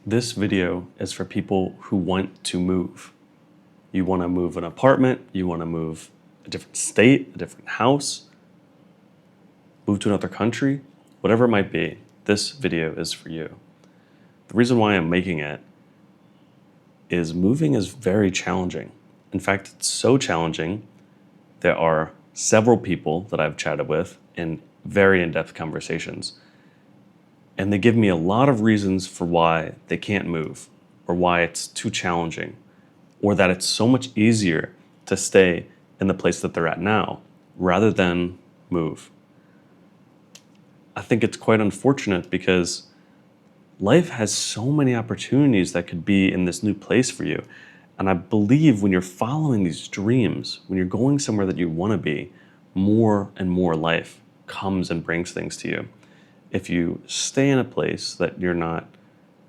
This video is for people who want to move. You want to move an apartment, you want to move a different state, a different house, move to another country, whatever it might be, this video is for you. The reason why I'm making it is moving is very challenging. In fact, it's so challenging, there are several people that I've chatted with in very in-depth conversations, and they give me a lot of reasons for why they can't move, or why it's too challenging, or that it's so much easier to stay in the place that they're at now rather than move. I think it's quite unfortunate because life has so many opportunities that could be in this new place for you. And I believe when you're following these dreams, when you're going somewhere that you want to be, more and more life comes and brings things to you. If you stay in a place that you're not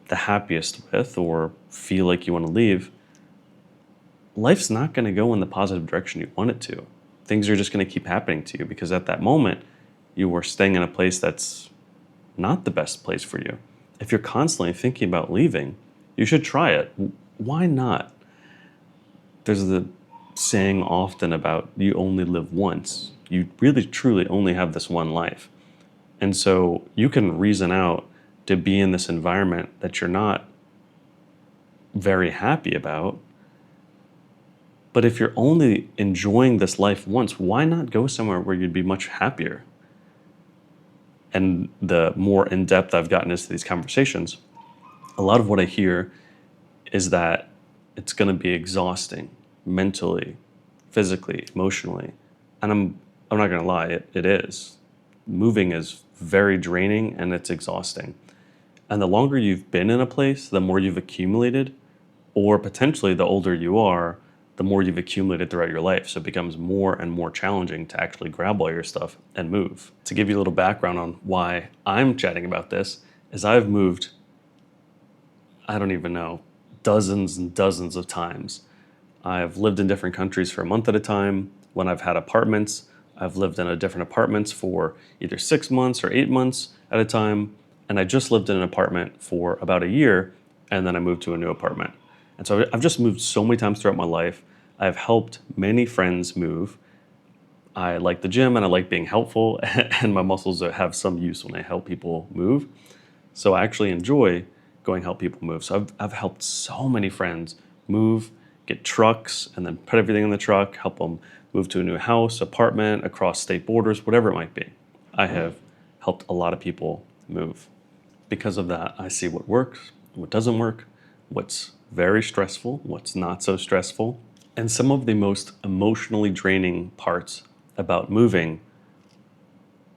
the happiest with or feel like you want to leave, life's not going to go in the positive direction you want it to. Things are just going to keep happening to you because at that moment, you are staying in a place that's not the best place for you. If you're constantly thinking about leaving, you should try it. Why not? There's the saying often about you only live once. You really truly only have this one life. And so you can reason out to be in this environment that you're not very happy about. But if you're only enjoying this life once, why not go somewhere where you'd be much happier? And the more in-depth I've gotten into these conversations, a lot of what I hear is that it's going to be exhausting mentally, physically, emotionally. And I'm not going to lie, it is. Moving is very draining and it's exhausting. And the longer you've been in a place, the more you've accumulated, or potentially the older you are, the more you've accumulated throughout your life. So it becomes more and more challenging to actually grab all your stuff and move. To give you a little background on why I'm chatting about this, is I've moved, I don't even know, dozens and dozens of times. I've lived in different countries for a month at a time. When I've had apartments, I've lived in different apartments for either 6 months or 8 months at a time. And I just lived in an apartment for about a year, and then I moved to a new apartment. And so I've just moved so many times throughout my life. I've helped many friends move. I like the gym and I like being helpful, and my muscles have some use when I help people move. So I actually enjoy going help people move. So I've helped so many friends move, get trucks, and then put everything in the truck, help them move to a new house, apartment, across state borders, whatever it might be. I have helped a lot of people move. Because of that, I see what works, what doesn't work, what's very stressful, what's not so stressful. And some of the most emotionally draining parts about moving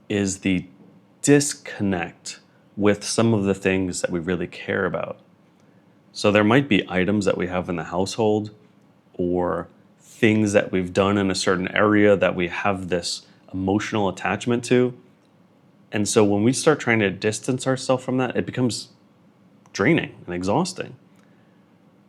is the disconnect with some of the things that we really care about. So there might be items that we have in the household or things that we've done in a certain area that we have this emotional attachment to. And so when we start trying to distance ourselves from that, it becomes draining and exhausting.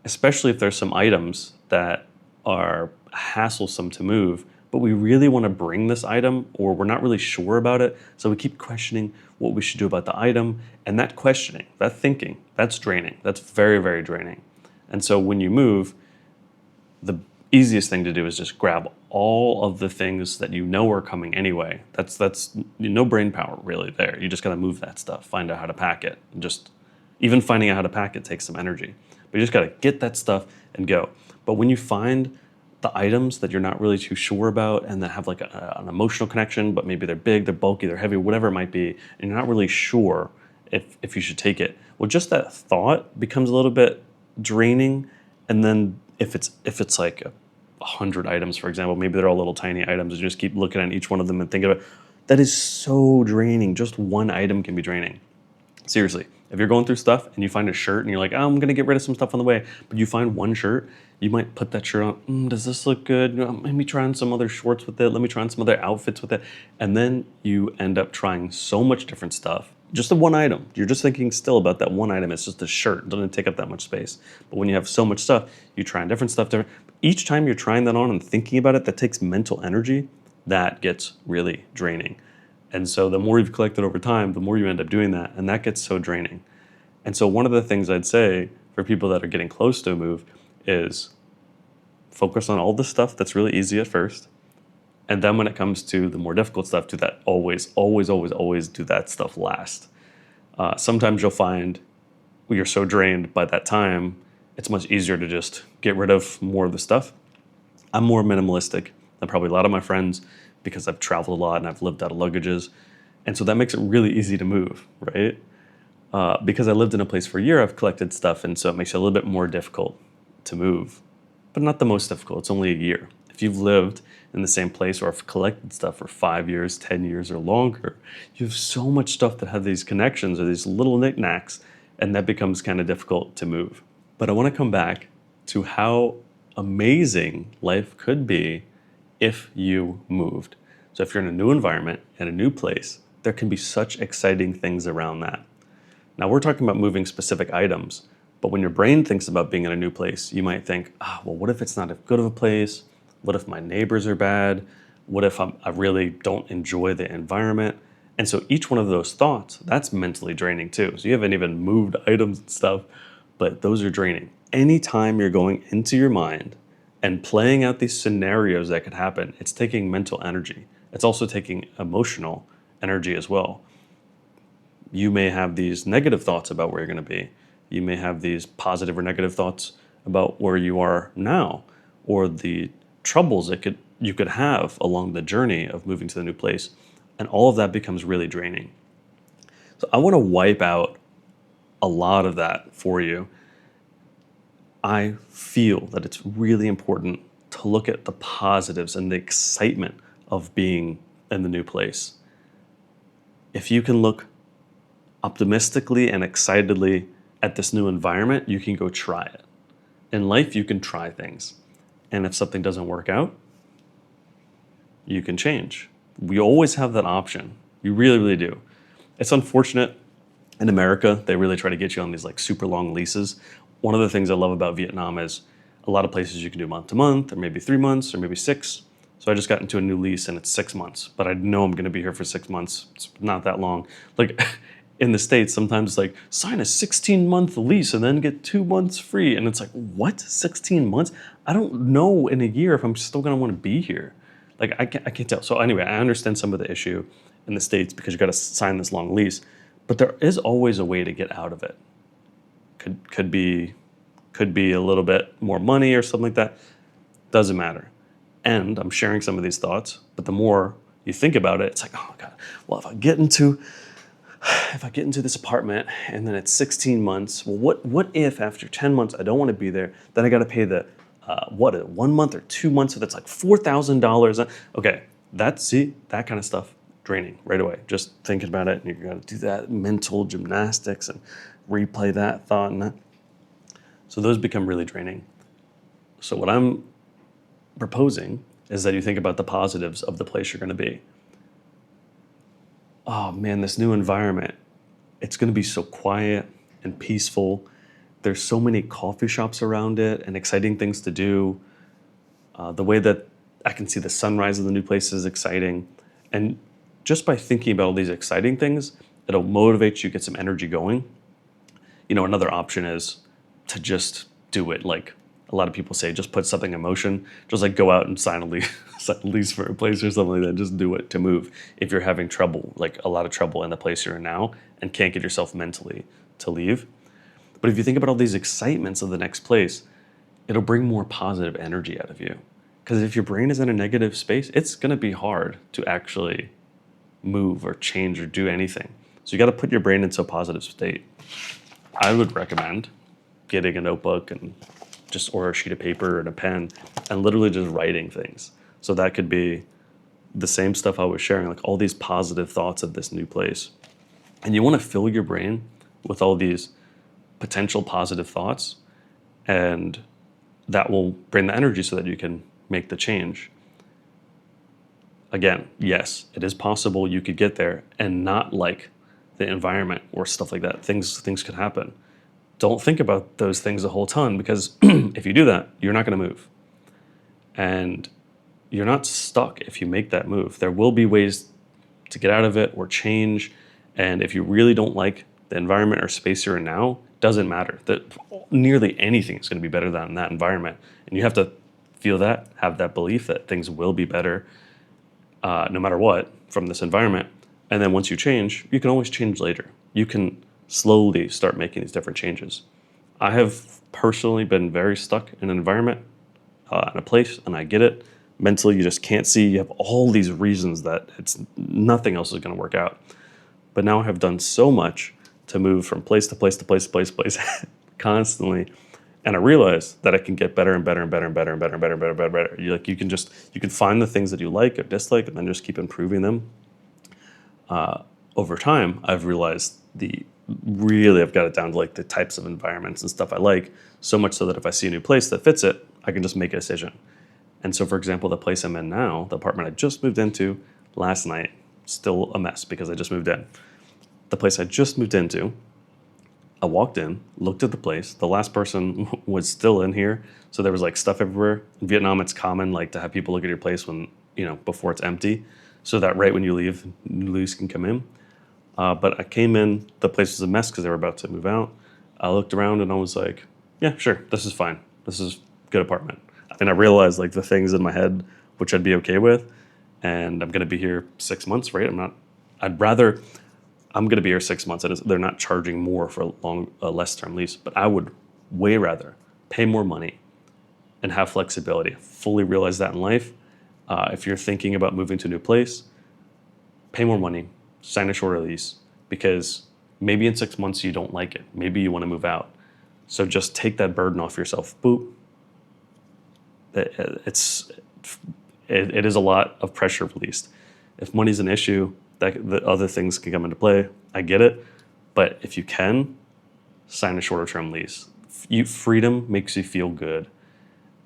Especially if there's some items that are hasslesome to move, but we really want to bring this item or we're not really sure about it. So we keep questioning what we should do about the item. And that questioning, that thinking, that's draining. That's very, very draining. And so when you move, the easiest thing to do is just grab all of the things that you know are coming anyway. That's no brain power really there. You just got to move that stuff, find out how to pack it. Just even finding out how to pack it takes some energy. But you just got to get that stuff and go. But when you find the items that you're not really too sure about and that have like an emotional connection, but maybe they're big, they're bulky, they're heavy, whatever it might be, and you're not really sure if you should take it, well, just that thought becomes a little bit draining. And then if it's like 100 items, for example, maybe they're all little tiny items, and you just keep looking at each one of them and thinking about it, that is so draining. Just one item can be draining. Seriously, if you're going through stuff and you find a shirt and you're like, oh, I'm going to get rid of some stuff on the way, but you find one shirt, you might put that shirt on. Does this look good? Let me try on some other shorts with it. Let me try on some other outfits with it. And then you end up trying so much different stuff. Just the one item. You're just thinking still about that one item. It's just a shirt. It doesn't take up that much space. But when you have so much stuff, you try on different stuff. Each time you're trying that on and thinking about it, that takes mental energy. That gets really draining. And so the more you've collected over time, the more you end up doing that. And that gets so draining. And so one of the things I'd say for people that are getting close to a move is focus on all the stuff that's really easy at first. And then when it comes to the more difficult stuff, do that always, always, always, always do that stuff last. Sometimes you'll find you're so drained by that time, it's much easier to just get rid of more of the stuff. I'm more minimalistic than probably a lot of my friends because I've traveled a lot and I've lived out of luggages. And so that makes it really easy to move, right? Because I lived in a place for a year, I've collected stuff, and so it makes it a little bit more difficult to move, but not the most difficult. It's only a year. If you've lived in the same place or have collected stuff for 5 years, 10 years, or longer, you have so much stuff that have these connections or these little knickknacks, and that becomes kind of difficult to move. But I want to come back to how amazing life could be if you moved. So if you're in a new environment and a new place, there can be such exciting things around that. Now we're talking about moving specific items, but when your brain thinks about being in a new place, you might think, well, what if it's not as good of a place? What if my neighbors are bad? What if I really don't enjoy the environment? And so each one of those thoughts, that's mentally draining too. So you haven't even moved items and stuff, but those are draining. Anytime you're going into your mind and playing out these scenarios that could happen, it's taking mental energy. It's also taking emotional energy as well. You may have these negative thoughts about where you're going to be. You may have these positive or negative thoughts about where you are now, or the troubles that you could have along the journey of moving to the new place. And all of that becomes really draining. So I want to wipe out a lot of that for you. I feel that it's really important to look at the positives and the excitement of being in the new place. If you can look optimistically and excitedly at this new environment, you can go try it. In life, you can try things. And if something doesn't work out, you can change. We always have that option. You really, really do. It's unfortunate in America, they really try to get you on these like super long leases. One of the things I love about Vietnam is a lot of places you can do month to month, or maybe 3 months, or maybe 6. So I just got into a new lease and it's 6 months, but I know I'm going to be here for 6 months. It's not that long. Like in the States, sometimes it's like sign a 16-month lease and then get 2 months free. And it's like, what? 16 months? I don't know in a year if I'm still going to want to be here. Like I can't tell. So anyway, I understand some of the issue in the States because you got to sign this long lease, but there is always a way to get out of it. Could be a little bit more money or something like that. Doesn't matter. And I'm sharing some of these thoughts, but the more you think about it, it's like, oh my God, well, if I get into this apartment and then it's 16 months, well, what if after 10 months I don't want to be there, then I got to pay the 1 month or 2 months, so that's like $4,000. Okay, that kind of stuff draining right away. Just thinking about it, and you're going to do that mental gymnastics and replay that thought and that. So those become really draining. So what I'm proposing is that you think about the positives of the place you're going to be. Oh man, this new environment, it's going to be so quiet and peaceful. There's so many coffee shops around it and exciting things to do. The way that I can see the sunrise in the new place is exciting. And just by thinking about all these exciting things, it'll motivate you, get some energy going. You know, another option is to just do it. Like a lot of people say, just put something in motion. Just like go out and sign a lease for a place or something like that. Just do it to move. If you're having trouble, like a lot of trouble in the place you're in now and can't get yourself mentally to leave. But if you think about all these excitements of the next place, it'll bring more positive energy out of you. Because if your brain is in a negative space, it's going to be hard to actually move or change or do anything. So you got to put your brain into a positive state. I would recommend getting a notebook and or a sheet of paper and a pen and literally just writing things. So that could be the same stuff I was sharing, like all these positive thoughts of this new place. And you want to fill your brain with all these potential positive thoughts, and that will bring the energy so that you can make the change. Again, yes, it is possible you could get there and not like the environment or stuff like that. Things could happen. Don't think about those things a whole ton, because if you do that, you're not going to move. And you're not stuck if you make that move. There will be ways to get out of it or change. And if you really don't like the environment or space you're in now, doesn't matter. That nearly anything is going to be better than in that environment. And you have to feel that, have that belief that things will be better no matter what from this environment. And then once you change, you can always change later. You can slowly start making these different changes. I have personally been very stuck in an environment, in a place, and I get it. Mentally, you just can't see. You have all these reasons that nothing else is going to work out. But now I have done so much to move from place to place to place to place to place constantly. And I realize that I can get better and better and better and better and better and better and better and better. You can find the things that you like or dislike and then just keep improving them. Over time, I've realized I've got it down to like the types of environments and stuff I like, so much so that if I see a new place that fits it, I can just make a decision. And so, for example, the place I'm in now, the apartment I just moved into last night, still a mess because I just moved in. The place I just moved into, I walked in, looked at the place. The last person was still in here, so there was like stuff everywhere. In Vietnam, it's common like to have people look at your place before it's empty, so that right when you leave, new lease can come in. But I came in, the place was a mess because they were about to move out. I looked around and I was like, yeah, sure, this is fine. This is a good apartment. And I realized like the things in my head which I'd be okay with, and I'm going to be here 6 months, right? I'm going to be here 6 months. They're not charging more for a less term lease, but I would way rather pay more money and have flexibility. Fully realize that in life. If you're thinking about moving to a new place, pay more money, sign a shorter lease, because maybe in 6 months you don't like it. Maybe you want to move out. So just take that burden off yourself. Boop. It is a lot of pressure released. If money's an issue, the other things can come into play. I get it. But if you can, sign a shorter term lease. Freedom makes you feel good.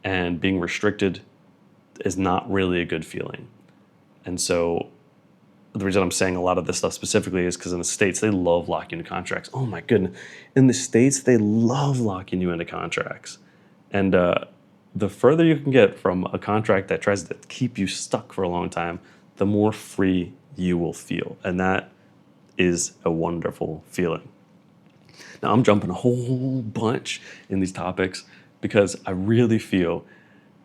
And being restricted is not really a good feeling. And so the reason I'm saying a lot of this stuff specifically is because in the States, they love locking into contracts. Oh my goodness. In the States, they love locking you into contracts. And the further you can get from a contract that tries to keep you stuck for a long time, the more free you will feel. And that is a wonderful feeling. Now, I'm jumping a whole bunch in these topics because I really feel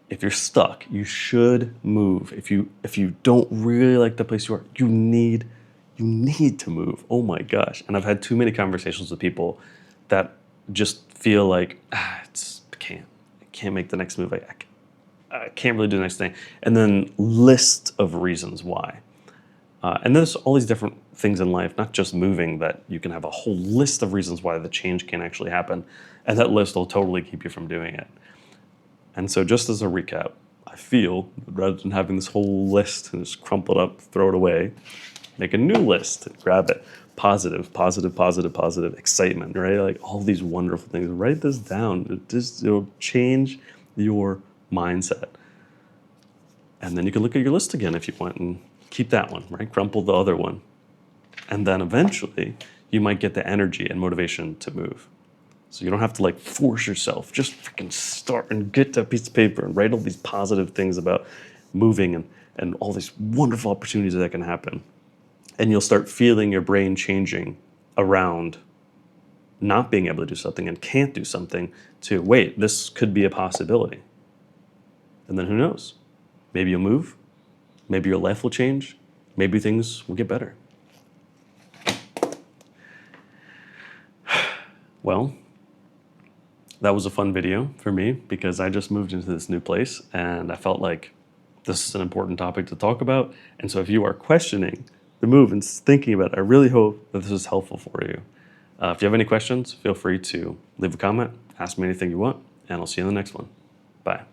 if you're stuck, you should move. If you don't really like the place you are, you need to move. Oh my gosh. And I've had too many conversations with people that just feel like, I can't make the next move. I can't really do the next thing. And then list of reasons why. And there's all these different things in life, not just moving, that you can have a whole list of reasons why the change can actually happen. And that list will totally keep you from doing it. And so just as a recap, I feel rather than having this whole list and just crumple it up, throw it away, make a new list, grab it. Positive, positive, positive, positive, excitement, right? Like all these wonderful things. Write this down. It'll change your mindset. And then you can look at your list again if you want and keep that one, right? Crumple the other one. And then eventually you might get the energy and motivation to move. So you don't have to like force yourself. Just freaking start and get that piece of paper and write all these positive things about moving and all these wonderful opportunities that can happen. And you'll start feeling your brain changing around not being able to do something and can't do something to, wait, this could be a possibility. And then who knows? Maybe you'll move. Maybe your life will change. Maybe things will get better. Well, that was a fun video for me because I just moved into this new place and I felt like this is an important topic to talk about. And so if you are questioning the move and thinking about it, I really hope that this is helpful for you. If you have any questions, feel free to leave a comment, ask me anything you want, and I'll see you in the next one. Bye.